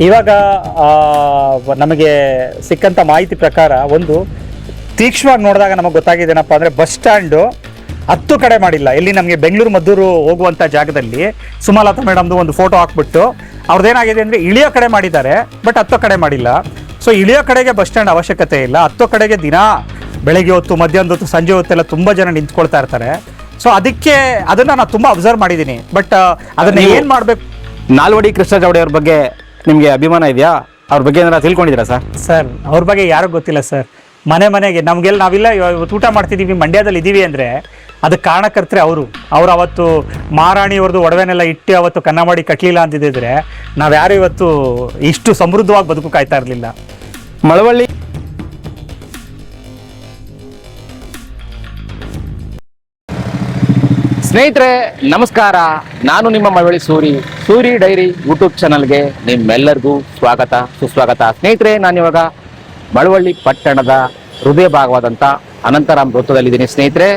ಇವಾಗ ನಮಗೆ ಸಿಕ್ಕಂಥ ಮಾಹಿತಿ ಪ್ರಕಾರ ಒಂದು ತೀಕ್ಷ್ಣವಾಗಿ ನೋಡಿದಾಗ ನಮಗೆ ಗೊತ್ತಾಗಿದ್ದೇನಪ್ಪ ಅಂದರೆ ಬಸ್ ಸ್ಟ್ಯಾಂಡು 10 ಕಡೆ ಮಾಡಿಲ್ಲ. ಇಲ್ಲಿ ನಮಗೆ ಬೆಂಗಳೂರು ಮದ್ದೂರು ಹೋಗುವಂಥ ಜಾಗದಲ್ಲಿ ಸುಮಲತಾ ಮೇಡಮ್ದು ಒಂದು ಫೋಟೋ ಹಾಕ್ಬಿಟ್ಟು ಅವ್ರದ್ದೇನಾಗಿದೆ ಅಂದರೆ ಇಳಿಯೋ ಕಡೆ ಮಾಡಿದ್ದಾರೆ, ಬಟ್ 10 ಕಡೆ ಮಾಡಿಲ್ಲ. ಸೊ ಇಳಿಯೋ ಕಡೆಗೆ ಬಸ್ ಸ್ಟ್ಯಾಂಡ್ ಅವಶ್ಯಕತೆ ಇಲ್ಲ. 10 ಕಡೆಗೆ ದಿನ ಬೆಳಗ್ಗೆ ಹೊತ್ತು, ಮಧ್ಯಾಹ್ನದ ಹೊತ್ತು, ಸಂಜೆ ಹೊತ್ತೆಲ್ಲ ತುಂಬ ಜನ ನಿಂತ್ಕೊಳ್ತಾ ಇರ್ತಾರೆ. ಸೊ ಅದಕ್ಕೆ ಅದನ್ನು ನಾನು ತುಂಬ ಅಬ್ಸರ್ವ್ ಮಾಡಿದ್ದೀನಿ. ಬಟ್ ಅದನ್ನು ಏನು ಮಾಡಬೇಕು? ನಾಲ್ವಡಿ ಕೃಷ್ಣರಾಜ ಅವ್ರ ಬಗ್ಗೆ ನಿಮಗೆ ಅಭಿಮಾನ ಇದೆಯಾ? ಅವ್ರ ಬಗ್ಗೆ ಏನಾರು ತಿಳ್ಕೊಂಡಿದ್ದೀರಾ ಸರ್? ಅವ್ರ ಬಗ್ಗೆ ಯಾರಿಗೂ ಗೊತ್ತಿಲ್ಲ ಸರ್. ಮನೆಗೆ ನಮಗೆಲ್ಲ ನಾವೆಲ್ಲ ಇವತ್ತು ಊಟ ಮಾಡ್ತಿದ್ದೀವಿ, ಮಂಡ್ಯದಲ್ಲಿ ಇದ್ದೀವಿ ಅಂದರೆ ಅದಕ್ಕೆ ಕಾರಣಕರ್ತರೆ ಅವರು ಅವತ್ತು ಮಹಾರಾಣಿಯವ್ರದ್ದು ಒಡವೆನೆಲ್ಲ ಇಟ್ಟು ಅವತ್ತು ಕನ್ನಂಬಾಡಿ ಕಟ್ಟಲಿಲ್ಲ ಅಂತಿದ್ದರೆ ನಾವ್ಯಾರು ಇವತ್ತು ಇಷ್ಟು ಸಮೃದ್ಧವಾಗಿ ಬದುಕು ಕಾಯ್ತಾ ಇರಲಿಲ್ಲ. ಮಳವಳ್ಳಿ ಸ್ನೇಹಿತರೆ ನಮಸ್ಕಾರ, ನಾನು ನಿಮ್ಮ ಮಳವಳ್ಳಿ ಸೂರಿ ಡೈರಿ ಯೂಟ್ಯೂಬ್ ಚಾನಲ್ಗೆ ನಿಮ್ಮೆಲ್ಲರಿಗೂ ಸ್ವಾಗತ ಸುಸ್ವಾಗತ. ಸ್ನೇಹಿತರೆ, ನಾನಿವಾಗ ಮಳವಳ್ಳಿ ಪಟ್ಟಣದ ಹೃದಯ ಭಾಗವಾದಂಥ ಅನಂತರಾಮ್ ವೃತ್ತದಲ್ಲಿದ್ದೀನಿ. ಸ್ನೇಹಿತರೆ,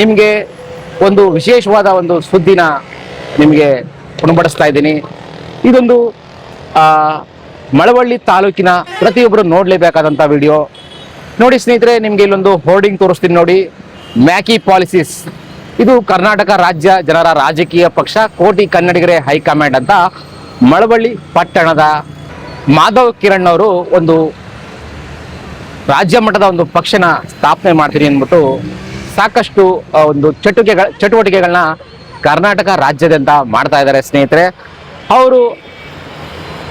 ನಿಮಗೆ ಒಂದು ವಿಶೇಷವಾದ ಒಂದು ಸುದ್ದಿನ ನಿಮಗೆ ಉಣಬಡಿಸ್ತಾ ಇದ್ದೀನಿ. ಇದೊಂದು ಮಳವಳ್ಳಿ ತಾಲೂಕಿನ ಪ್ರತಿಯೊಬ್ಬರು ನೋಡಲೇಬೇಕಾದಂಥ ವಿಡಿಯೋ ನೋಡಿ. ಸ್ನೇಹಿತರೆ, ನಿಮಗೆ ಇಲ್ಲೊಂದು ಹೋರ್ಡಿಂಗ್ ತೋರಿಸ್ತೀನಿ ನೋಡಿ. ಮ್ಯಾಕಿ ಪಾಲಿಸಿಸ್, ಇದು ಕರ್ನಾಟಕ ರಾಜ್ಯ ಜನರ ರಾಜಕೀಯ ಪಕ್ಷ ಕೋಟಿ ಕನ್ನಡಿಗರೇ ಹೈಕಮಾಂಡ್ ಅಂತ ಮಳವಳ್ಳಿ ಪಟ್ಟಣದ ಮಾಧವ್ ಕಿರಣ್ ಅವರು ಒಂದು ರಾಜ್ಯ ಮಟ್ಟದ ಒಂದು ಪಕ್ಷನ ಸ್ಥಾಪನೆ ಮಾಡ್ತೀನಿ ಅಂದ್ಬಿಟ್ಟು ಸಾಕಷ್ಟು ಒಂದು ಚಟುವಟಿಕೆಗಳನ್ನ ಕರ್ನಾಟಕ ರಾಜ್ಯದಂತ ಮಾಡ್ತಾ ಇದ್ದಾರೆ. ಸ್ನೇಹಿತರೆ, ಅವರು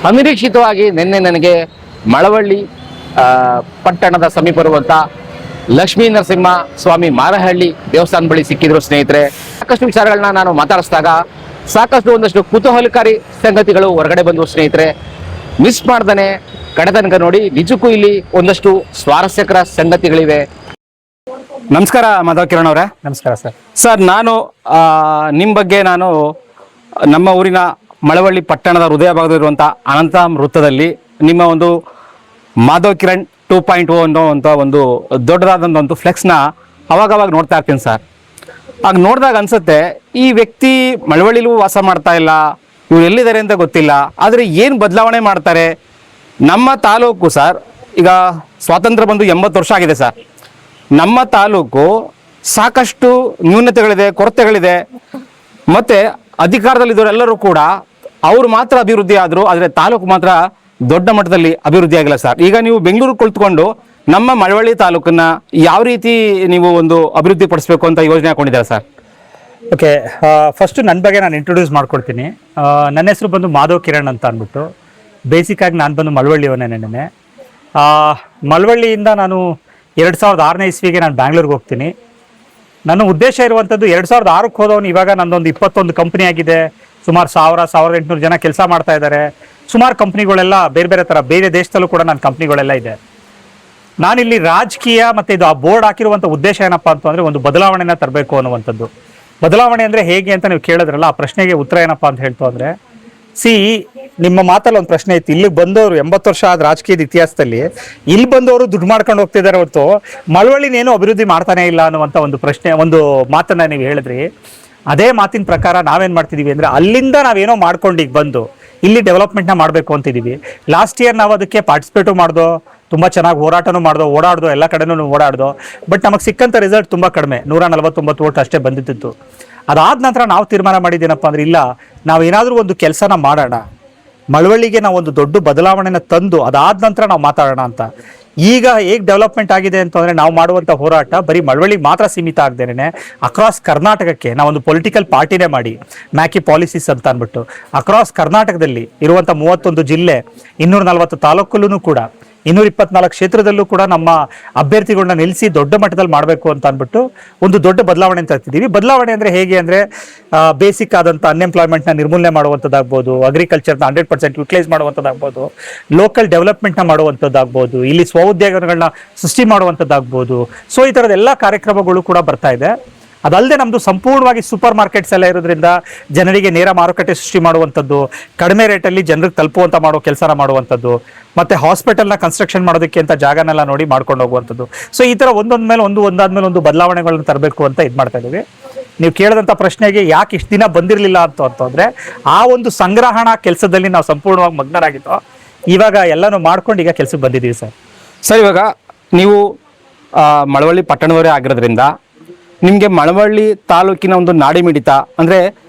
ಅನಿರೀಕ್ಷಿತವಾಗಿ ನಿನ್ನೆ ನನಗೆ ಮಳವಳ್ಳಿ ಪಟ್ಟಣದ ಸಮೀಪ ಇರುವಂಥ ಲಕ್ಷ್ಮೀ ನರಸಿಂಹ ಸ್ವಾಮಿ ಮಾರಹಳ್ಳಿ ದೇವಸ್ಥಾನ ಬಳಿ ಸಿಕ್ಕಿದ್ರು. ಸ್ನೇಹಿತರೆ, ಸಾಕಷ್ಟು ವಿಚಾರಗಳನ್ನ ನಾನು ಮಾತಾಡಿಸಿದಾಗ ಸಾಕಷ್ಟು ಒಂದಷ್ಟು ಕುತೂಹಲಕಾರಿ ಸಂಗತಿಗಳು ಹೊರಗಡೆ ಬಂದವು. ಸ್ನೇಹಿತರೆ, ಮಿಸ್ ಮಾಡ್ದಾನೆ ಕಡೆ ತನಕ ನೋಡಿ. ನಿಜಕ್ಕೂ ಇಲ್ಲಿ ಒಂದಷ್ಟು ಸ್ವಾರಸ್ಯಕರ ಸಂಗತಿಗಳಿವೆ. ನಮಸ್ಕಾರ ಮಾಧವ್ ಕಿರಣ್ ಅವರೇ. ನಮಸ್ಕಾರ ಸರ್. ಸರ್, ನಾನು ನಿಮ್ಮ ಬಗ್ಗೆ ನಮ್ಮ ಊರಿನ ಮಳವಳ್ಳಿ ಪಟ್ಟಣದ ಹೃದಯ ಭಾಗದಲ್ಲಿರುವಂಥ ಅನಂತರಾಮ್ ವೃತ್ತದಲ್ಲಿ ನಿಮ್ಮ ಒಂದು ಮಾಧವ್ ಕಿರಣ್ 2.0 ಅನ್ನೋವಂಥ ಒಂದು ದೊಡ್ಡದಾದಂಥ ಒಂದು ಫ್ಲೆಕ್ಸ್ನ ಅವಾಗವಾಗ ನೋಡ್ತಾ ಇರ್ತೀನಿ ಸರ್. ಆಗ ನೋಡಿದಾಗ ಅನಿಸುತ್ತೆ, ಈ ವ್ಯಕ್ತಿ ಮಳವಳ್ಳಿಲೂ ವಾಸ ಮಾಡ್ತಾ ಇಲ್ಲ, ಇವ್ರು ಎಲ್ಲಿದ್ದಾರೆ ಅಂತ ಗೊತ್ತಿಲ್ಲ, ಆದರೆ ಏನು ಬದಲಾವಣೆ ಮಾಡ್ತಾರೆ. ನಮ್ಮ ತಾಲೂಕು ಸರ್, ಈಗ ಸ್ವಾತಂತ್ರ್ಯ ಬಂದು 80 ವರ್ಷ ಆಗಿದೆ ಸರ್. ನಮ್ಮ ತಾಲೂಕು ಸಾಕಷ್ಟು ನ್ಯೂನತೆಗಳಿದೆ, ಕೊರತೆಗಳಿದೆ. ಮತ್ತು ಅಧಿಕಾರದಲ್ಲಿದ್ದವರೆಲ್ಲರೂ ಕೂಡ ಅವರು ಮಾತ್ರ ಅಭಿವೃದ್ಧಿ ಆದರು, ಆದರೆ ತಾಲೂಕು ಮಾತ್ರ ದೊಡ್ಡ ಮಟ್ಟದಲ್ಲಿ ಅಭಿವೃದ್ಧಿ ಆಗಿಲ್ಲ ಸರ್. ಈಗ ನೀವು ಬೆಂಗಳೂರು ಕುಳಿತುಕೊಂಡು ನಮ್ಮ ಮಳವಳ್ಳಿ ತಾಲೂಕನ್ನ ಯಾವ ರೀತಿ ನೀವು ಒಂದು ಅಭಿವೃದ್ಧಿ ಪಡಿಸಬೇಕು ಅಂತ ಯೋಜನೆ ಹಾಕೊಂಡಿದ್ದೀರಾ ಸರ್? ಓಕೆ, ಫಸ್ಟು ನನ್ನ ಬಗ್ಗೆ ನಾನು ಇಂಟ್ರೊಡ್ಯೂಸ್ ಮಾಡ್ಕೊಳ್ತೀನಿ. ನನ್ನ ಹೆಸರು ಬಂದು ಮಾಧವ್ ಕಿರಣ್ ಅಂತ ಅಂದ್ಬಿಟ್ಟು. ಬೇಸಿಕ್ಕಾಗಿ ನಾನು ಬಂದು ಮಳವಳ್ಳಿಯವನೇ. ಮಳವಳ್ಳಿಯಿಂದ ನಾನು 2006ನೇ ಇಸ್ವಿಗೆ ನಾನು ಬ್ಯಾಂಗ್ಳೂರಿಗೆ ಹೋಗ್ತೀನಿ. ನನ್ನ ಉದ್ದೇಶ ಇರುವಂಥದ್ದು 2006ಕ್ಕೆ ಹೋದವನು ಇವಾಗ ನನ್ನದೊಂದು 21 ಕಂಪ್ನಿ ಆಗಿದೆ. ಸುಮಾರು 1800 ಜನ ಕೆಲಸ ಮಾಡ್ತಾ ಇದ್ದಾರೆ. ಸುಮಾರು ಕಂಪ್ನಿಗಳೆಲ್ಲ ಬೇರೆ ಥರ ಬೇರೆ ದೇಶದಲ್ಲೂ ಕೂಡ ನನ್ನ ಕಂಪ್ನಿಗಳೆಲ್ಲ ಇದೆ. ನಾನಿಲ್ಲಿ ರಾಜಕೀಯ ಮತ್ತು ಇದು ಆ ಬೋರ್ಡ್ ಹಾಕಿರುವಂಥ ಉದ್ದೇಶ ಏನಪ್ಪ ಅಂತಂದರೆ ಒಂದು ಬದಲಾವಣೆನ ತರಬೇಕು ಅನ್ನುವಂಥದ್ದು. ಬದಲಾವಣೆ ಅಂದರೆ ಹೇಗೆ ಅಂತ ನೀವು ಕೇಳಿದ್ರಲ್ಲ, ಆ ಪ್ರಶ್ನೆಗೆ ಉತ್ತರ ಏನಪ್ಪ ಅಂತ ಹೇಳ್ತು ಅಂದರೆ, ನಿಮ್ಮ ಮಾತಲ್ಲಿ ಒಂದು ಪ್ರಶ್ನೆ ಇತ್ತು. ಇಲ್ಲಿಗೆ ಬಂದವರು 80 ವರ್ಷ ಆದ ರಾಜಕೀಯದ ಇತಿಹಾಸದಲ್ಲಿ ಇಲ್ಲಿ ಬಂದವರು ದುಡ್ಡು ಮಾಡ್ಕೊಂಡು ಹೋಗ್ತಿದ್ದಾರೆ ಹೊರತು ಮಳವಳ್ಳಿನೇನು ಅಭಿವೃದ್ಧಿ ಮಾಡ್ತಾನೆ ಇಲ್ಲ ಅನ್ನುವಂಥ ಒಂದು ಮಾತನ್ನು ನೀವು ಹೇಳಿದ್ರಿ. ಅದೇ ಮಾತಿನ ಪ್ರಕಾರ ನಾವೇನು ಮಾಡ್ತಿದ್ದೀವಿ ಅಂದರೆ, ಅಲ್ಲಿಂದ ನಾವೇನೋ ಮಾಡ್ಕೊಂಡು ಈಗ ಬಂದು ಇಲ್ಲಿ ಡೆವಲಪ್ಮೆಂಟ್ನ ಮಾಡಬೇಕು ಅಂತಿದ್ದೀವಿ. ಲಾಸ್ಟ್ ಇಯರ್ ನಾವು ಅದಕ್ಕೆ ಪಾರ್ಟಿಸಿಪೇಟು ಮಾಡ್ದೋ, ತುಂಬ ಚೆನ್ನಾಗಿ ಹೋರಾಟನೂ ಓಡಾಡ್ದೋ, ಎಲ್ಲ ಕಡೆನೂ ಓಡಾಡ್ದೋ. ಬಟ್ ನಮಗೆ ಸಿಕ್ಕಂಥ ರಿಸಲ್ಟ್ ತುಂಬ ಕಡಿಮೆ, 149 ವೋಟ್ ಅಷ್ಟೇ ಬಂದಿತ್ತು. ಅದಾದ ನಂತರ ನಾವು ತೀರ್ಮಾನ ಮಾಡಿದ್ದೇನಪ್ಪ ಅಂದರೆ, ಇಲ್ಲ, ನಾವೇನಾದರೂ ಒಂದು ಕೆಲಸನ ಮಾಡೋಣ, ಮಳವಳ್ಳಿಗೆ ನಾವು ಒಂದು ದೊಡ್ಡ ಬದಲಾವಣೆನ ತಂದು ಅದಾದ ನಂತರ ನಾವು ಮಾತಾಡೋಣ ಅಂತ. ಈಗ ಹೇಗೆ ಡೆವಲಪ್ಮೆಂಟ್ ಆಗಿದೆ ಅಂತಂದರೆ, ನಾವು ಮಾಡುವಂಥ ಹೋರಾಟ ಬರೀ ಮಳವಳ್ಳಿಗೆ ಮಾತ್ರ ಸೀಮಿತ ಆಗದೇನೆ ಅಕ್ರಾಸ್ ಕರ್ನಾಟಕಕ್ಕೆ ನಾವೊಂದು ಪೊಲಿಟಿಕಲ್ ಪಾರ್ಟಿನೇ ಮಾಡಿ, ಮ್ಯಾಕಿ ಪಾಲಿಸಿಸ್ ಅಂತ ಅಂದ್ಬಿಟ್ಟು ಅಕ್ರಾಸ್ ಕರ್ನಾಟಕದಲ್ಲಿ ಇರುವಂಥ 31 ಜಿಲ್ಲೆ, 240 ತಾಲೂಕಲ್ಲೂ ಕೂಡ 224 ಕ್ಷೇತ್ರದಲ್ಲೂ ಕೂಡ ನಮ್ಮ ಅಭ್ಯರ್ಥಿಗಳನ್ನ ನಿಲ್ಲಿಸಿ ದೊಡ್ಡ ಮಟ್ಟದಲ್ಲಿ ಮಾಡಬೇಕು ಅಂತ ಅಂದ್ಬಿಟ್ಟು ಒಂದು ದೊಡ್ಡ ಬದಲಾವಣೆ ತರ್ತಿದ್ದೀವಿ. ಬದಲಾವಣೆ ಅಂದರೆ ಹೇಗೆ ಅಂದರೆ, ಬೇಸಿಕ್ ಆದಂಥ ಅನ್ಎಂಪ್ಲಾಯ್ಮೆಂಟ್ನ ನಿರ್ಮೂಲನೆ ಮಾಡುವಂಥದ್ದಾಗ್ಬೋದು, ಅಗ್ರಿಕಲ್ಚರ್ನ 100% ಯುಟಿಲೈಸ್ ಮಾಡುವಂಥದ್ದಾಗ್ಬೋದು, ಲೋಕಲ್ ಡೆವಲಪ್ಮೆಂಟ್ನ ಮಾಡುವಂಥದ್ದಾಗ್ಬೋದು, ಇಲ್ಲಿ ಸ್ವಉದ್ಯೋಗಗಳನ್ನ ಸೃಷ್ಟಿ ಮಾಡುವಂಥದ್ದಾಗ್ಬೋದು. ಸೊ ಈ ಥರದ ಎಲ್ಲ ಕಾರ್ಯಕ್ರಮಗಳು ಕೂಡ ಬರ್ತಾ ಇದೆ. ಅದಲ್ಲದೆ ನಮ್ಮದು ಸಂಪೂರ್ಣವಾಗಿ ಸೂಪರ್ ಮಾರ್ಕೆಟ್ಸ್ ಎಲ್ಲ ಇರೋದ್ರಿಂದ ಜನರಿಗೆ ನೇರ ಮಾರುಕಟ್ಟೆ ಸೃಷ್ಟಿ ಮಾಡುವಂಥದ್ದು, ಕಡಿಮೆ ರೇಟಲ್ಲಿ ಜನರಿಗೆ ತಲುಪುವಂಥ ಕೆಲಸನ ಮಾಡುವಂಥದ್ದು, ಮತ್ತು ಹಾಸ್ಪಿಟಲ್ನ ಕನ್ಸ್ಟ್ರಕ್ಷನ್ ಮಾಡೋದಕ್ಕೆ ಅಂತ ಜಾಗನೆಲ್ಲ ನೋಡಿ ಮಾಡ್ಕೊಂಡು ಹೋಗುವಂಥದ್ದು. ಸೊ ಈ ಥರ ಒಂದಾದ್ಮೇಲೆ ಒಂದು ಬದಲಾವಣೆಗಳನ್ನು ತರಬೇಕು ಅಂತ ಇದು ಮಾಡ್ತಾ ಇದ್ದೀವಿ. ನೀವು ಕೇಳಿದಂಥ ಪ್ರಶ್ನೆಗೆ ಯಾಕೆ ಇಷ್ಟು ದಿನ ಬಂದಿರಲಿಲ್ಲ ಅಂತಂದ್ರೆ ಆ ಒಂದು ಸಂಗ್ರಹಣಾ ಕೆಲಸದಲ್ಲಿ ನಾವು ಸಂಪೂರ್ಣವಾಗಿ ಮಗ್ನರಾಗಿದ್ದೋ. ಇವಾಗ ಎಲ್ಲನೂ ಮಾಡ್ಕೊಂಡು ಈಗ ಕೆಲಸಕ್ಕೆ ಬಂದಿದ್ದೀವಿ ಸರ್. ಸರ್, ಇವಾಗ ನೀವು ಮಳವಳ್ಳಿ ಪಟ್ಟಣದವರೇ ಆಗಿರೋದ್ರಿಂದ ನಿಮಗೆ ಮಳವಳ್ಳಿ ತಾಲೂಕಿನ ಒಂದು ನಾಡಿ ಮಿಡಿತ ಅಂದರೆ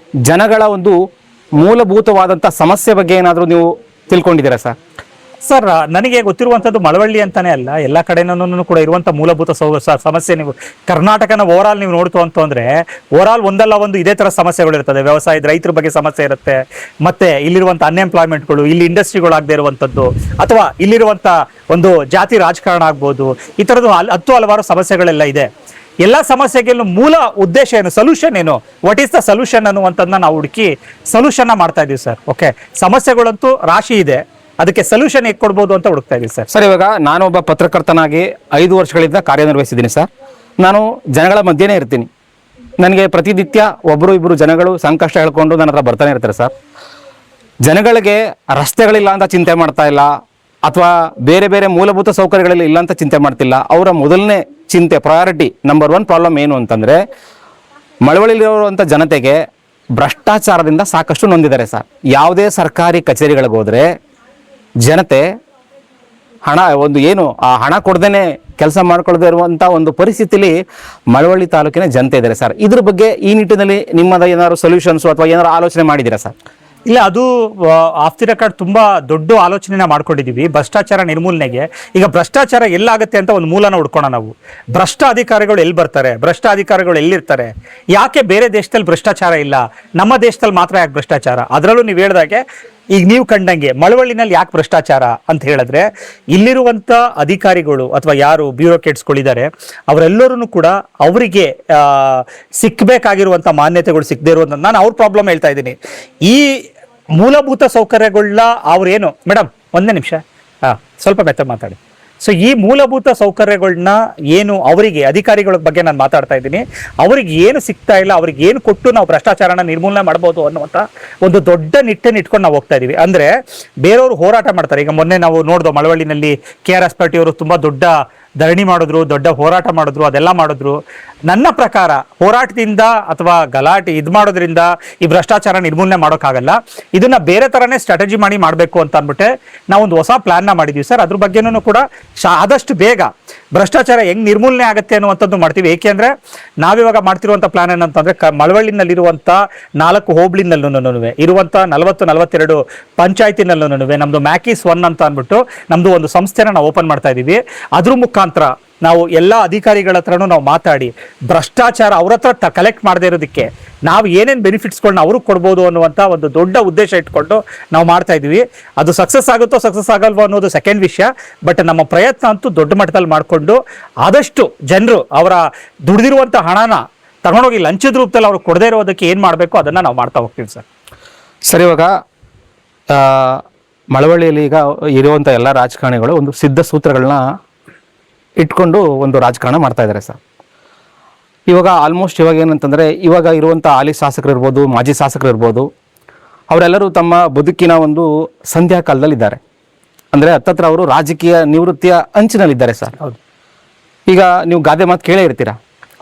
ಜನಗಳ ಒಂದು ಮೂಲಭೂತವಾದಂಥ ಸಮಸ್ಯೆ ಬಗ್ಗೆ ಏನಾದರೂ ನೀವು ತಿಳ್ಕೊಂಡಿದ್ದೀರಾ ಸರ್? ಸರ್, ನನಗೆ ಗೊತ್ತಿರುವಂಥದ್ದು ಮಳವಳ್ಳಿ ಅಂತಾನೆ ಅಲ್ಲ, ಎಲ್ಲ ಕಡೆನೂ ಕೂಡ ಇರುವಂಥ ಮೂಲಭೂತ ಸಮಸ್ಯೆ. ನೀವು ಕರ್ನಾಟಕನ ಓವರಾಲ್ ನೀವು ನೋಡ್ತು ಅಂತಂದ್ರೆ ಓವರಾಲ್ ಒಂದಲ್ಲ ಒಂದು ಇದೇ ಥರ ಸಮಸ್ಯೆಗಳಿರ್ತದೆ. ವ್ಯವಸಾಯದ ರೈತರ ಬಗ್ಗೆ ಸಮಸ್ಯೆ ಇರುತ್ತೆ, ಮತ್ತೆ ಇಲ್ಲಿರುವಂಥ ಅನ್ಎಂಪ್ಲಾಯ್ಮೆಂಟ್ಗಳು, ಇಲ್ಲಿ ಇಂಡಸ್ಟ್ರಿಗಳಾಗದೇ ಇರುವಂಥದ್ದು, ಅಥವಾ ಇಲ್ಲಿರುವಂಥ ಒಂದು ಜಾತಿ ರಾಜಕಾರಣ ಆಗ್ಬೋದು, ಈ ಥರದ್ದು ಹಲವಾರು ಸಮಸ್ಯೆಗಳೆಲ್ಲ ಇದೆ. ಎಲ್ಲ ಸಮಸ್ಯೆಗೆ ಮೂಲ ಉದ್ದೇಶ ಏನು, ಸೊಲ್ಯೂಷನ್ ಏನು, ವಾಟ್ ಈಸ್ ದ ಸೊಲ್ಯೂಷನ್ ಅನ್ನುವಂಥದ್ದನ್ನ ನಾವು ಹುಡುಕಿ ಸೊಲ್ಯೂಷನ್ನ ಮಾಡ್ತಾ ಇದೀವಿ ಸರ್. ಓಕೆ, ಸಮಸ್ಯೆಗಳಂತೂ ರಾಶಿ ಇದೆ, ಅದಕ್ಕೆ ಸೊಲ್ಯೂಷನ್ ಹೇಗೆ ಕೊಡ್ಬೋದು ಅಂತ ಹುಡುಕ್ತಾ ಇದೀವಿ ಸರ್. ಸರ್, ಇವಾಗ ನಾನು ಒಬ್ಬ ಪತ್ರಕರ್ತನಾಗಿ 5 ವರ್ಷಗಳಿಂದ ಕಾರ್ಯನಿರ್ವಹಿಸಿದ್ದೀನಿ ಸರ್. ನಾನು ಜನಗಳ ಮಧ್ಯೆನೇ ಇರ್ತೀನಿ. ನನಗೆ ಪ್ರತಿನಿತ್ಯ ಒಬ್ಬರು ಇಬ್ಬರು ಜನಗಳು ಸಂಕಷ್ಟ ಹೇಳ್ಕೊಂಡು ನನ್ನ ಹತ್ರ ಬರ್ತಾನೆ ಇರ್ತಾರೆ ಸರ್. ಜನಗಳಿಗೆ ರಸ್ತೆಗಳಿಲ್ಲ ಅಂತ ಚಿಂತೆ ಮಾಡ್ತಾ ಇಲ್ಲ, ಅಥವಾ ಬೇರೆ ಬೇರೆ ಮೂಲಭೂತ ಸೌಕರ್ಯಗಳಲ್ಲಿ ಇಲ್ಲ ಅಂತ ಚಿಂತೆ ಮಾಡ್ತಿಲ್ಲ. ಅವರ ಮೊದಲನೇ ಚಿಂತೆ, ಪ್ರಯಾರಿಟಿ ನಂಬರ್ 1 ಪ್ರಾಬ್ಲಮ್ ಏನು ಅಂತಂದರೆ, ಮಳವಳ್ಳಿಲಿರುವಂಥ ಜನತೆಗೆ ಭ್ರಷ್ಟಾಚಾರದಿಂದ ಸಾಕಷ್ಟು ನೊಂದಿದ್ದಾರೆ ಸರ್. ಯಾವುದೇ ಸರ್ಕಾರಿ ಕಚೇರಿಗಳಿಗೆ ಹೋದರೆ ಜನತೆ ಹಣ ಆ ಹಣ ಕೊಡ್ದೇನೆ ಕೆಲಸ ಮಾಡ್ಕೊಳ್ದೇ ಇರುವಂಥ ಒಂದು ಪರಿಸ್ಥಿತಿಲಿ ಮಳವಳ್ಳಿ ತಾಲೂಕಿನ ಜನತೆ ಇದ್ದಾರೆ ಸರ್. ಇದ್ರ ಬಗ್ಗೆ ಈ ನಿಟ್ಟಿನಲ್ಲಿ ನಿಮ್ಮದ ಏನಾದ್ರು ಸೊಲ್ಯೂಷನ್ಸು ಅಥವಾ ಏನಾದ್ರು ಆಲೋಚನೆ ಮಾಡಿದ್ದೀರಾ ಸರ್? ಇಲ್ಲ, ಅದು ಆಫ್ ದಿ ರೆಕಾರ್ಡ್ ತುಂಬಾ ದೊಡ್ಡ ಆಲೋಚನೆನ ಮಾಡ್ಕೊಂಡಿದ್ದೀವಿ ಭ್ರಷ್ಟಾಚಾರ ನಿರ್ಮೂಲನೆಗೆ. ಈಗ ಭ್ರಷ್ಟಾಚಾರ ಎಲ್ಲಾಗುತ್ತೆ ಅಂತ ಒಂದು ಮೂಲನ ಹುಡ್ಕೋಣ ನಾವು. ಭ್ರಷ್ಟ ಅಧಿಕಾರಿಗಳು ಎಲ್ಲಿ ಬರ್ತಾರೆ, ಭ್ರಷ್ಟ ಅಧಿಕಾರಿಗಳು ಎಲ್ಲಿರ್ತಾರೆ, ಯಾಕೆ ಬೇರೆ ದೇಶದಲ್ಲಿ ಭ್ರಷ್ಟಾಚಾರ ಇಲ್ಲ, ನಮ್ಮ ದೇಶದಲ್ಲಿ ಮಾತ್ರ ಯಾಕೆ ಭ್ರಷ್ಟಾಚಾರ? ಅದರಲ್ಲೂ ನೀವು ಹೇಳ್ದಾಗೆ ಈಗ ನೀವು ಕಂಡಂಗೆ ಮಳವಳ್ಳಿನಲ್ಲಿ ಯಾಕೆ ಭ್ರಷ್ಟಾಚಾರ ಅಂತ ಹೇಳಿದ್ರೆ, ಇಲ್ಲಿರುವಂಥ ಅಧಿಕಾರಿಗಳು ಅಥವಾ ಯಾರು ಬ್ಯೂರೋಕ್ರೇಟ್ಸ್ಗಳಿದ್ದಾರೆ ಅವರೆಲ್ಲರೂ ಕೂಡ ಅವರಿಗೆ ಸಿಕ್ಕಬೇಕಾಗಿರುವಂಥ ಮಾನ್ಯತೆಗಳು ಸಿಕ್ಕದೇ ಇರುವಂಥ, ನಾನು ಅವ್ರ ಪ್ರಾಬ್ಲಮ್ ಹೇಳ್ತಾ ಇದ್ದೀನಿ. ಈ ಮೂಲಭೂತ ಸೌಕರ್ಯಗಳನ್ನ ಅವ್ರೇನು, ಮೇಡಮ್ ಒಂದೇ ನಿಮಿಷ, ಸ್ವಲ್ಪ ಮೆತ್ತ ಮಾತಾಡಿ. ಸೊ ಈ ಮೂಲಭೂತ ಸೌಕರ್ಯಗಳನ್ನ ಏನು ಅವರಿಗೆ, ಅಧಿಕಾರಿಗಳ ಬಗ್ಗೆ ನಾನು ಮಾತಾಡ್ತಾ ಇದ್ದೀನಿ, ಅವ್ರಿಗೆ ಏನು ಸಿಗ್ತಾ ಇಲ್ಲ, ಅವ್ರಿಗೆ ಏನು ಕೊಟ್ಟು ನಾವು ಭ್ರಷ್ಟಾಚಾರನ ನಿರ್ಮೂಲನೆ ಮಾಡ್ಬೋದು ಅನ್ನುವಂಥ ಒಂದು ದೊಡ್ಡ ನಿಟ್ಟನ್ನು ಇಟ್ಕೊಂಡು ನಾವು ಹೋಗ್ತಾ ಇದೀವಿ. ಅಂದರೆ ಬೇರೆಯವರು ಹೋರಾಟ ಮಾಡ್ತಾರೆ. ಈಗ ಮೊನ್ನೆ ನಾವು ನೋಡ್ದೋ ಮಳವಳ್ಳಿನಲ್ಲಿ KRS ಪಾರ್ಟಿ ಅವರು ತುಂಬ ದೊಡ್ಡ ಧರಣಿ ಮಾಡಿದ್ರು, ದೊಡ್ಡ ಹೋರಾಟ ಮಾಡಿದ್ರು, ಅದೆಲ್ಲ ಮಾಡಿದ್ರು. ನನ್ನ ಪ್ರಕಾರ ಹೋರಾಟದಿಂದ ಅಥವಾ ಗಲಾಟೆ ಇದು ಮಾಡೋದ್ರಿಂದ ಈ ಭ್ರಷ್ಟಾಚಾರ ನಿರ್ಮೂಲನೆ ಮಾಡೋಕ್ಕಾಗಲ್ಲ. ಇದನ್ನ ಬೇರೆ ಥರನೇ ಸ್ಟ್ರಾಟಜಿ ಮಾಡಿ ಮಾಡಬೇಕು ಅಂತ ಅಂದ್ಬಿಟ್ಟೆ ನಾವೊಂದು ಹೊಸ ಪ್ಲಾನ್ನ ಮಾಡಿದ್ವಿ ಸರ್. ಅದ್ರ ಬಗ್ಗೆನೂ ಕೂಡ ಆದಷ್ಟು ಬೇಗ ಭ್ರಷ್ಟಾಚಾರ ಹೆಂಗ್ ನಿರ್ಮೂಲನೆ ಆಗುತ್ತೆ ಅನ್ನುವಂಥದ್ದು ಮಾಡ್ತೀವಿ. ಏಕೆಂದ್ರೆ ನಾವಿವಾಗ ಮಾಡ್ತಿರುವಂಥ ಪ್ಲಾನ್ ಏನಂತಂದ್ರೆ ಮಳವಳ್ಳಿನಲ್ಲಿರುವಂಥ 4 ಹೋಬಳಿನಲ್ಲೂ ಇರುವಂಥ 40-42 ಪಂಚಾಯತಿನಲ್ಲೂ ನಮ್ದು ಮ್ಯಾಕಿಸ್ 1 ಅಂತ ಅಂದ್ಬಿಟ್ಟು ನಮ್ದು ಒಂದು ಸಂಸ್ಥೆನ ನಾವು ಓಪನ್ ಮಾಡ್ತಾ ಇದೀವಿ. ಅದ್ರ ಮುಖಾಂತರ ನಾವು ಎಲ್ಲ ಅಧಿಕಾರಿಗಳ ಹತ್ರನೂ ನಾವು ಮಾತಾಡಿ ಭ್ರಷ್ಟಾಚಾರ ಅವ್ರ ಹತ್ರ ಕಲೆಕ್ಟ್ ಮಾಡದೇ ಇರೋದಕ್ಕೆ ನಾವು ಏನೇನು ಬೆನಿಫಿಟ್ಸ್ಗಳನ್ನ ಅವ್ರಿಗೆ ಕೊಡ್ಬೋದು ಅನ್ನುವಂಥ ಒಂದು ದೊಡ್ಡ ಉದ್ದೇಶ ಇಟ್ಕೊಂಡು ನಾವು ಮಾಡ್ತಾ ಇದೀವಿ. ಅದು ಸಕ್ಸಸ್ ಆಗುತ್ತೋ ಸಕ್ಸಸ್ ಆಗಲ್ವೋ ಅನ್ನೋದು ಸೆಕೆಂಡ್ ವಿಷಯ. ಬಟ್ ನಮ್ಮ ಪ್ರಯತ್ನ ಅಂತೂ ದೊಡ್ಡ ಮಟ್ಟದಲ್ಲಿ ಮಾಡಿಕೊಂಡು ಆದಷ್ಟು ಜನರು ಅವರ ದುಡಿದಿರುವಂಥ ಹಣನ ತಗೊಂಡೋಗಿ ಲಂಚದ ರೂಪದಲ್ಲಿ ಅವ್ರಿಗೆ ಕೊಡದೇ ಇರೋದಕ್ಕೆ ಏನು ಮಾಡಬೇಕು ಅದನ್ನು ನಾವು ಮಾಡ್ತಾ ಹೋಗ್ತೀವಿ ಸರ್. ಸರ್, ಇವಾಗ ಮಳವಳ್ಳಿಯಲ್ಲಿ ಈಗ ಇರುವಂಥ ಎಲ್ಲ ರಾಜಕಾರಣಿಗಳು ಒಂದು ಸಿದ್ಧ ಸೂತ್ರಗಳನ್ನ ಇಟ್ಕೊಂಡು ಒಂದು ರಾಜಕಾರಣ ಮಾಡ್ತಾ ಇದ್ದಾರೆ ಸರ್. ಇವಾಗ ಆಲ್ಮೋಸ್ಟ್ ಇವಾಗ ಏನಂತಂದರೆ, ಇವಾಗ ಇರುವಂಥ ಹಾಲಿ ಶಾಸಕರು ಇರ್ಬೋದು, ಮಾಜಿ ಶಾಸಕರು ಇರ್ಬೋದು, ಅವರೆಲ್ಲರೂ ತಮ್ಮ ಬದುಕಿನ ಒಂದು ಸಂಧ್ಯಾ ಕಾಲದಲ್ಲಿದ್ದಾರೆ. ಅಂದರೆ ಹತ್ತತ್ರ ಅವರು ರಾಜಕೀಯ ನಿವೃತ್ತಿಯ ಅಂಚಿನಲ್ಲಿದ್ದಾರೆ ಸರ್. ಹೌದು. ಈಗ ನೀವು ಗಾದೆ ಮಾತು ಕೇಳೇ ಇರ್ತೀರಾ,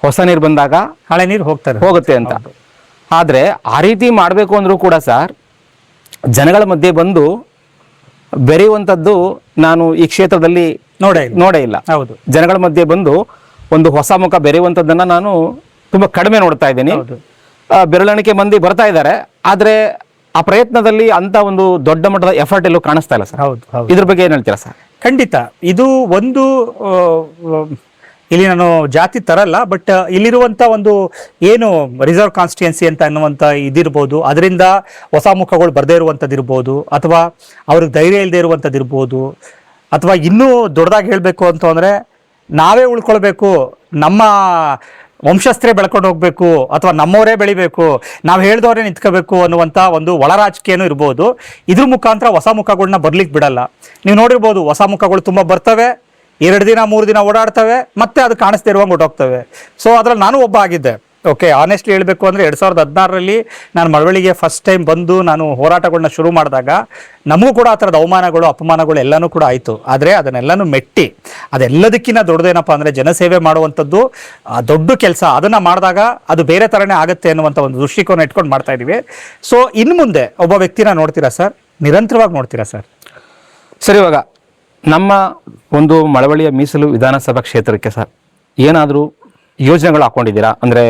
ಹೊಸ ನೀರು ಬಂದಾಗ ಹಳೆ ನೀರು ಹೋಗುತ್ತೆ ಅಂತ. ಆದರೆ ಆ ರೀತಿ ಮಾಡಬೇಕು ಅಂದರೂ ಕೂಡ ಸರ್, ಜನಗಳ ಮಧ್ಯೆ ಬಂದು ಬೆರೆಯುವಂಥದ್ದು ನಾನು ಈ ಕ್ಷೇತ್ರದಲ್ಲಿ ನೋಡೇ ಇಲ್ಲ. ಹೌದು. ಜನಗಳ ಮಧ್ಯೆ ಬಂದು ಒಂದು ಹೊಸ ಮುಖ ಬೆರೆಯುವಂಥದ್ದನ್ನು ನಾನು ತುಂಬ ಕಡಿಮೆ ನೋಡ್ತಾ ಇದ್ದೀನಿ. ಬೆರಳಿಕೆ ಮಂದಿ ಬರ್ತಾ ಇದ್ದಾರೆ, ಆದರೆ ಆ ಪ್ರಯತ್ನದಲ್ಲಿ ಅಂತ ಒಂದು ದೊಡ್ಡ ಮಟ್ಟದ ಎಫರ್ಟ್ ಎಲ್ಲೂ ಕಾಣಿಸ್ತಾ ಇಲ್ಲ ಸರ್. ಹೌದು. ಇದ್ರ ಬಗ್ಗೆ ಏನು ಹೇಳ್ತೀರಾ ಸರ್? ಖಂಡಿತ ಇದು ಒಂದು ಇಲ್ಲಿ ನಾನು ಜಾತಿ ತರಲ್ಲ, ಬಟ್ ಇಲ್ಲಿರುವಂಥ ಒಂದು ಏನು ರಿಸರ್ವ್ ಕಾನ್ಸ್ಟಿಟ್ಯೂನ್ಸಿ ಅಂತ ಅನ್ನುವಂಥ ಇದಿರ್ಬೋದು, ಅದರಿಂದ ಹೊಸ ಮುಖಗಳು ಬರದೇ ಇರುವಂಥದ್ದು ಇರ್ಬೋದು, ಅಥವಾ ಅವ್ರಿಗೆ ಧೈರ್ಯ ಇಲ್ಲದೆ ಇರುವಂಥದ್ದು ಇರ್ಬೋದು, ಅಥವಾ ಇನ್ನೂ ದೊಡ್ಡದಾಗಿ ಹೇಳಬೇಕು ಅಂತಂದರೆ ನಾವೇ ಉಳ್ಕೊಳ್ಬೇಕು, ನಮ್ಮ ವಂಶಸ್ಥರೇ ಬೆಳ್ಕೊಂಡು ಹೋಗ್ಬೇಕು, ಅಥವಾ ನಮ್ಮವರೇ ಬೆಳಿಬೇಕು, ನಾವು ಹೇಳ್ದವರೇ ನಿಂತ್ಕೋಬೇಕು ಅನ್ನುವಂಥ ಒಂದು ಒಳ ರಾಜಕೀಯನೂ ಇರ್ಬೋದು. ಇದ್ರ ಮುಖಾಂತರ ಹೊಸ ಮುಖಗಳನ್ನ ಬರ್ಲಿಕ್ಕೆ ಬಿಡಲ್ಲ. ನೀವು ನೋಡಿರ್ಬೋದು, ಹೊಸ ಮುಖಗಳು ತುಂಬ ಬರ್ತವೆ, 2 ದಿನ 3 ದಿನ ಓಡಾಡ್ತವೆ, ಮತ್ತೆ ಅದು ಕಾಣಿಸ್ದೇ ಇರುವಂಗೆ ಹೊಟ್ಟೋಗ್ತವೆ. ಸೊ ಅದ್ರಲ್ಲಿ ನಾನು ಒಬ್ಬ ಆಗಿದ್ದೆ. ಓಕೆ, ಆನೆಸ್ಟ್ಲಿ ಹೇಳಬೇಕು ಅಂದರೆ 2016ರಲ್ಲಿ ನಾನು ಮಳವಳ್ಳಿಗೆ ಫಸ್ಟ್ ಟೈಮ್ ಬಂದು ನಾನು ಹೋರಾಟಗಳನ್ನ ಶುರು ಮಾಡಿದಾಗ ನಮಗೂ ಕೂಡ ಆ ಥರದ ಅವಮಾನಗಳು ಅಪಮಾನಗಳು ಎಲ್ಲನೂ ಕೂಡ ಆಯಿತು. ಆದರೆ ಅದನ್ನೆಲ್ಲನೂ ಮೆಟ್ಟಿ ಅದೆಲ್ಲದಕ್ಕಿಂತ ದೊಡ್ಡದೇನಪ್ಪ ಅಂದರೆ ಜನಸೇವೆ ಮಾಡುವಂಥದ್ದು ದೊಡ್ಡ ಕೆಲಸ. ಅದನ್ನು ಮಾಡಿದಾಗ ಅದು ಬೇರೆ ಥರನೇ ಆಗುತ್ತೆ ಅನ್ನುವಂಥ ಒಂದು ದೃಷ್ಟಿಕೋನ ಇಟ್ಕೊಂಡು ಮಾಡ್ತಾ ಇದ್ದೀವಿ. ಸೊ ಇನ್ನು ಮುಂದೆ ಒಬ್ಬ ವ್ಯಕ್ತಿನ ನೋಡ್ತೀರಾ ಸರ್, ನಿರಂತರವಾಗಿ ನೋಡ್ತೀರಾ ಸರ್? ಸರ್, ಇವಾಗ ನಮ್ಮ ಒಂದು ಮಳವಳ್ಳಿಯ ಮೀಸಲು ವಿಧಾನಸಭಾ ಕ್ಷೇತ್ರಕ್ಕೆ ಸರ್ ಏನಾದರೂ ಯೋಜನೆಗಳು ಹಾಕ್ಕೊಂಡಿದ್ದೀರಾ? ಅಂದರೆ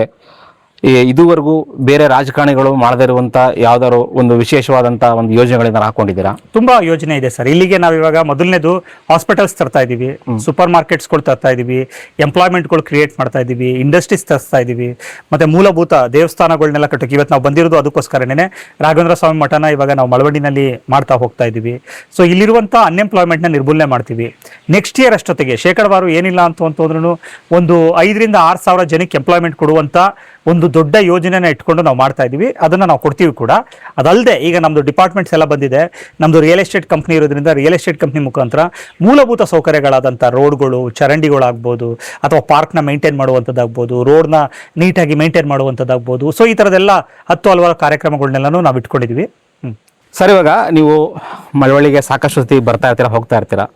ಇದುವರೆಗೂ ಬೇರೆ ರಾಜಕಾರಣಿಗಳು ಮಾಡದೇ ಇರುವಂಥ ಯಾವ್ದಾದ್ರು ಒಂದು ವಿಶೇಷವಾದಂಥ ಒಂದು ಯೋಜನೆಗಳನ್ನ ಹಾಕ್ಕೊಂಡಿದ್ದೀರಾ? ತುಂಬಾ ಯೋಜನೆ ಇದೆ ಸರ್. ಇಲ್ಲಿಗೆ ನಾವು ಇವಾಗ ಮೊದಲನೇದು ಹಾಸ್ಪಿಟಲ್ಸ್ ತರ್ತಾ ಇದ್ದೀವಿ, ಸೂಪರ್ ಮಾರ್ಕೆಟ್ಸ್ಗಳು ತರ್ತಾ ಇದ್ದೀವಿ, ಎಂಪ್ಲಾಯ್ಮೆಂಟ್ಗಳು ಕ್ರಿಯೇಟ್ ಮಾಡ್ತಾ ಇದ್ದೀವಿ, ಇಂಡಸ್ಟ್ರೀಸ್ ತರಿಸ್ತಾ ಇದ್ದೀವಿ, ಮತ್ತೆ ಮೂಲಭೂತ ದೇವಸ್ಥಾನಗಳನ್ನೆಲ್ಲ ಕಟ್ಟೋಕೆ ಇವತ್ತು ನಾವು ಬಂದಿರೋದು ಅದಕ್ಕೋಸ್ಕರನೇ. ರಾಘವೇಂದ್ರ ಸ್ವಾಮಿ ಮಠನ ಇವಾಗ ನಾವು ಮಳವಳ್ಳಿನಲ್ಲಿ ಮಾಡ್ತಾ ಹೋಗ್ತಾ ಇದ್ದೀವಿ. ಸೊ ಇಲ್ಲಿರುವಂಥ ಅನ್ಎಂಪ್ಲಾಯ್ಮೆಂಟ್ನ ನಿರ್ಮೂಲನೆ ಮಾಡ್ತೀವಿ. ನೆಕ್ಸ್ಟ್ ಇಯರ್ ಅಷ್ಟೊತ್ತಿಗೆ ಶೇಕಡವಾರು ಏನಿಲ್ಲ ಅಂತಂದ್ರೂ ಒಂದು 5,000 to 6,000 ಜನಕ್ಕೆ ಎಂಪ್ಲಾಯ್ಮೆಂಟ್ ಕೊಡುವಂಥ ಒಂದು ದೊಡ್ಡ ಯೋಜನೆನ ಇಟ್ಕೊಂಡು ನಾವು ಮಾಡ್ತಾ ಇದ್ದೀವಿ. ಅದನ್ನು ನಾವು ಕೊಡ್ತೀವಿ ಕೂಡ. ಅದಲ್ಲದೆ ಈಗ ನಮ್ಮದು ಡಿಪಾರ್ಟ್ಮೆಂಟ್ಸ್ ಎಲ್ಲ ಬಂದಿದೆ. ನಮ್ಮದು ರಿಯಲ್ ಎಸ್ಟೇಟ್ ಕಂಪ್ನಿ ಇರೋದ್ರಿಂದ ರಿಯಲ್ ಎಸ್ಟೇಟ್ ಕಂಪ್ನಿ ಮುಖಾಂತರ ಮೂಲಭೂತ ಸೌಕರ್ಯಗಳಾದಂಥ ರೋಡ್ಗಳು, ಚರಂಡಿಗಳಾಗ್ಬೋದು, ಅಥವಾ ಪಾರ್ಕ್ನ ಮೇಂಟೈನ್ ಮಾಡುವಂಥದ್ದಾಗ್ಬೋದು, ರೋಡ್ನ ನೀಟಾಗಿ ಮೇಂಟೈನ್ ಮಾಡುವಂಥದ್ದಾಗ್ಬೋದು. ಸೊ ಈ ಥರದ್ದೆಲ್ಲ 10 ಹಲವಾರು ಕಾರ್ಯಕ್ರಮಗಳನ್ನೆಲ್ಲನೂ ನಾವು ಇಟ್ಕೊಂಡಿದ್ದೀವಿ. ಸರ್, ಇವಾಗ ನೀವು ಮಳವಳ್ಳಿಗೆ ಸಾಕಷ್ಟು ಸತಿ ಬರ್ತಾ ಇರ್ತೀರಾ, ಹೋಗ್ತಾ ಇರ್ತೀರಾ.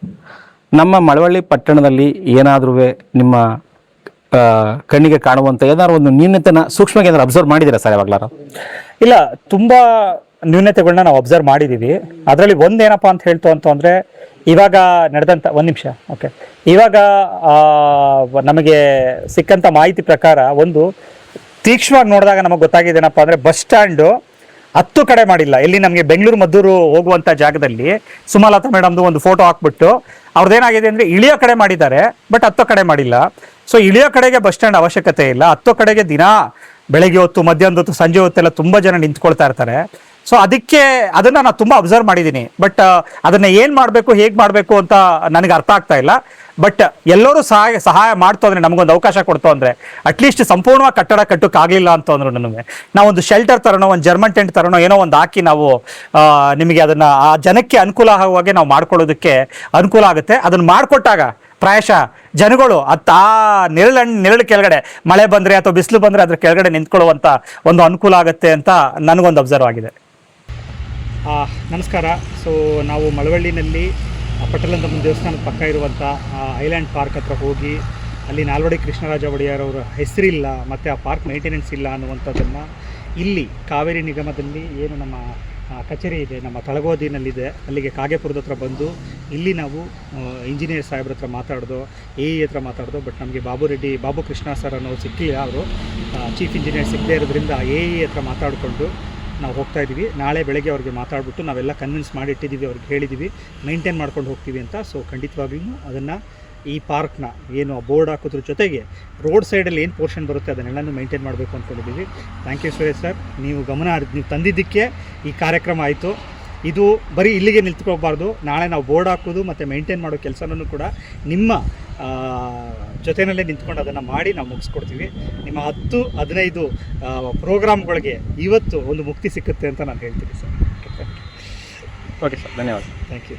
ನಮ್ಮ ಮಳವಳ್ಳಿ ಪಟ್ಟಣದಲ್ಲಿ ಏನಾದ್ರೂ ನಿಮ್ಮ ಕಣ್ಣಿಗೆ ಕಾಣುವಂಥ ಏನಾದ್ರು ಒಂದು ನ್ಯೂನತೆನ ಸೂಕ್ಷ್ಮವಾಗಿ ಏನಾದ್ರು ಅಬ್ಸರ್ವ್ ಮಾಡಿದ್ದೀರಾ ಸರ್ ಯಾವಾಗಲಾರು? ಇಲ್ಲ, ತುಂಬ ನ್ಯೂನತೆಗಳನ್ನ ನಾವು ಅಬ್ಸರ್ವ್ ಮಾಡಿದ್ದೀವಿ. ಅದರಲ್ಲಿ ಒಂದೇನಪ್ಪ ಅಂತ ಹೇಳ್ತು ಅಂತಂದರೆ, ಇವಾಗ ನಡೆದಂಥ ಒಂದು ನಿಮಿಷ ಓಕೆ, ಇವಾಗ ನಮಗೆ ಸಿಕ್ಕಂಥ ಮಾಹಿತಿ ಪ್ರಕಾರ ಒಂದು ತೀಕ್ಷ್ಣವಾಗಿ ನೋಡಿದಾಗ ನಮಗೆ ಗೊತ್ತಾಗಿದ್ದೇನಪ್ಪ ಅಂದರೆ, ಬಸ್ ಸ್ಟ್ಯಾಂಡು 10 ಕಡೆ ಮಾಡಿಲ್ಲ. ಎಲ್ಲಿ ನಮಗೆ ಬೆಂಗಳೂರು ಮದ್ದೂರು ಹೋಗುವಂಥ ಜಾಗದಲ್ಲಿ ಸುಮಲತಾ ಮೇಡಮ್ದು ಒಂದು ಫೋಟೋ ಹಾಕ್ಬಿಟ್ಟು ಅವ್ರದ್ದೇನಾಗಿದೆ ಅಂದರೆ ಇಳಿಯೋ ಕಡೆ ಮಾಡಿದ್ದಾರೆ, ಬಟ್ 10 ಕಡೆ ಮಾಡಿಲ್ಲ. ಸೊ ಇಳಿಯೋ ಕಡೆಗೆ ಬಸ್ ಸ್ಟ್ಯಾಂಡ್ ಅವಶ್ಯಕತೆ ಇಲ್ಲ. 10 ಕಡೆಗೆ ದಿನ ಬೆಳಗ್ಗೆ ಹೊತ್ತು, ಮಧ್ಯಾಹ್ನದ ಹೊತ್ತು, ಸಂಜೆ ಹೊತ್ತೆಲ್ಲ ತುಂಬ ಜನ ನಿಂತ್ಕೊಳ್ತಾ ಇರ್ತಾರೆ. ಸೊ ಅದನ್ನು ನಾನು ತುಂಬ ಅಬ್ಸರ್ವ್ ಮಾಡಿದ್ದೀನಿ. ಬಟ್ ಅದನ್ನು ಏನು ಮಾಡಬೇಕು, ಹೇಗೆ ಮಾಡಬೇಕು ಅಂತ ನನಗೆ ಅರ್ಥ ಆಗ್ತಾ ಇಲ್ಲ. ಬಟ್ ಎಲ್ಲರೂ ಸಹಾಯ ಮಾಡ್ತು ಅಂದರೆ, ನಮಗೊಂದು ಅವಕಾಶ ಕೊಡ್ತು ಅಂದರೆ, ಅಟ್ಲೀಸ್ಟ್ ಸಂಪೂರ್ಣವಾಗಿ ಕಟ್ಟಡ ಕಟ್ಟೋಕ್ಕಾಗಲಿಲ್ಲ ಅಂತಂದ್ರು ನಾವೊಂದು ಶೆಲ್ಟರ್ ತರೋಣ, ಒಂದು ಜರ್ಮನ್ ಟೆಂಟ್ ತರೋಣ, ಏನೋ ಒಂದು ಹಾಕಿ ನಾವು ನಿಮಗೆ ಅದನ್ನು ಆ ಜನಕ್ಕೆ ಅನುಕೂಲ ಆಗುವಾಗೆ ನಾವು ಮಾಡ್ಕೊಳ್ಳೋದಕ್ಕೆ ಅನುಕೂಲ ಆಗುತ್ತೆ. ಅದನ್ನು ಮಾಡಿಕೊಟ್ಟಾಗ ಪ್ರಾಯಶಃ ಜನಗಳು ಆ ನೆರಳು ಕೆಳಗಡೆ ಮಳೆ ಬಂದರೆ ಅಥವಾ ಬಿಸಿಲು ಬಂದರೆ ಅದ್ರ ಕೆಳಗಡೆ ನಿಂತ್ಕೊಳ್ಳುವಂಥ ಒಂದು ಅನುಕೂಲ ಆಗುತ್ತೆ ಅಂತ ನನಗೊಂದು ಅಬ್ಸರ್ವ್ ಆಗಿದೆ. ನಮಸ್ಕಾರ. ಸೊ ನಾವು ಮಳವಳ್ಳಿನಲ್ಲಿ ಪಟ್ಟಲಂದಮ್ಮನ ದೇವಸ್ಥಾನದ ಪಕ್ಕ ಇರುವಂಥ ಐಲ್ಯಾಂಡ್ ಪಾರ್ಕ್ ಹತ್ರ ಹೋಗಿ, ಅಲ್ಲಿ ನಾಲ್ವಡಿ ಕೃಷ್ಣರಾಜ ಒಡೆಯರ್ ಅವರ ಹೆಸರಿಲ್ಲ ಮತ್ತು ಆ ಪಾರ್ಕ್ ಮೇಂಟೆನೆನ್ಸ್ ಇಲ್ಲ ಅನ್ನುವಂಥದ್ದನ್ನು ಇಲ್ಲಿ ಕಾವೇರಿ ನಿಗಮದಲ್ಲಿ ಏನು ನಮ್ಮ ಕಚೇರಿ ಇದೆ, ನಮ್ಮ ತಳಗೋದಿನಲ್ಲಿದೆ, ಅಲ್ಲಿಗೆ ಕಾಗೇಪುರದ ಹತ್ರ ಬಂದು ಇಲ್ಲಿ ನಾವು ಇಂಜಿನಿಯರ್ ಸಾಹೇಬ್ರ ಹತ್ರ ಮಾತಾಡೋದು, ಎ ಹತ್ರ ಮಾತಾಡೋದು. ಬಟ್ ನಮಗೆ ಬಾಬು ಕೃಷ್ಣ ಸರ್ ಅನ್ನೋರು ಸಿಕ್ಕಿಲ್ಲ. ಅವರು ಚೀಫ್ ಇಂಜಿನಿಯರ್ ಸಿಗದೇ ಇರೋದ್ರಿಂದ ಎ ಹತ್ರ ಮಾತಾಡಿಕೊಂಡು ನಾವು ಹೋಗ್ತಾ ಇದ್ದೀವಿ. ನಾಳೆ ಬೆಳಗ್ಗೆ ಅವ್ರಿಗೆ ಮಾತಾಡ್ಬಿಟ್ಟು ನಾವೆಲ್ಲ ಕನ್ವಿನ್ಸ್ ಮಾಡಿಟ್ಟಿದ್ದೀವಿ, ಅವ್ರಿಗೆ ಹೇಳಿದ್ದೀವಿ ಮೇಂಟೈನ್ ಮಾಡ್ಕೊಂಡು ಹೋಗ್ತೀವಿ ಅಂತ. ಸೊ ಖಂಡಿತವಾಗ್ಲೂ ಅದನ್ನು ಈ ಪಾರ್ಕ್ನ ಏನು ಬೋರ್ಡ್ ಹಾಕೋದ್ರ ಜೊತೆಗೆ ರೋಡ್ ಸೈಡಲ್ಲಿ ಏನು ಪೋರ್ಷನ್ ಬರುತ್ತೆ ಅದನ್ನೆಲ್ಲನೂ ಮೇಂಟೈನ್ ಮಾಡಬೇಕು ಅಂದ್ಕೊಂಡಿದ್ದೀವಿ. ಥ್ಯಾಂಕ್ ಯು ಸುರೇಶ್ ಸರ್, ನೀವು ನೀವು ತಂದಿದ್ದಕ್ಕೆ ಈ ಕಾರ್ಯಕ್ರಮ ಆಯಿತು. ಇದು ಬರೀ ಇಲ್ಲಿಗೆ ನಿಂತ್ಕೋಬಾರ್ದು. ನಾಳೆ ನಾವು ಬೋರ್ಡ್ ಹಾಕೋದು ಮತ್ತು ಮೇಂಟೈನ್ ಮಾಡೋ ಕೆಲಸನೂ ಕೂಡ ನಿಮ್ಮ ಜೊತೆಯಲ್ಲೇ ನಿಂತ್ಕೊಂಡು ಅದನ್ನು ಮಾಡಿ ನಾವು ಮುಗಿಸ್ಕೊಡ್ತೀವಿ. ನಿಮ್ಮ 10-15 ಪ್ರೋಗ್ರಾಮ್ಗಳಿಗೆ ಇವತ್ತು ಒಂದು ಮುಕ್ತಿ ಸಿಕ್ಕುತ್ತೆ ಅಂತ ನಾನು ಹೇಳ್ತೀನಿ ಸರ್. ಓಕೆ ಸರ್, ಧನ್ಯವಾದ. Thank you.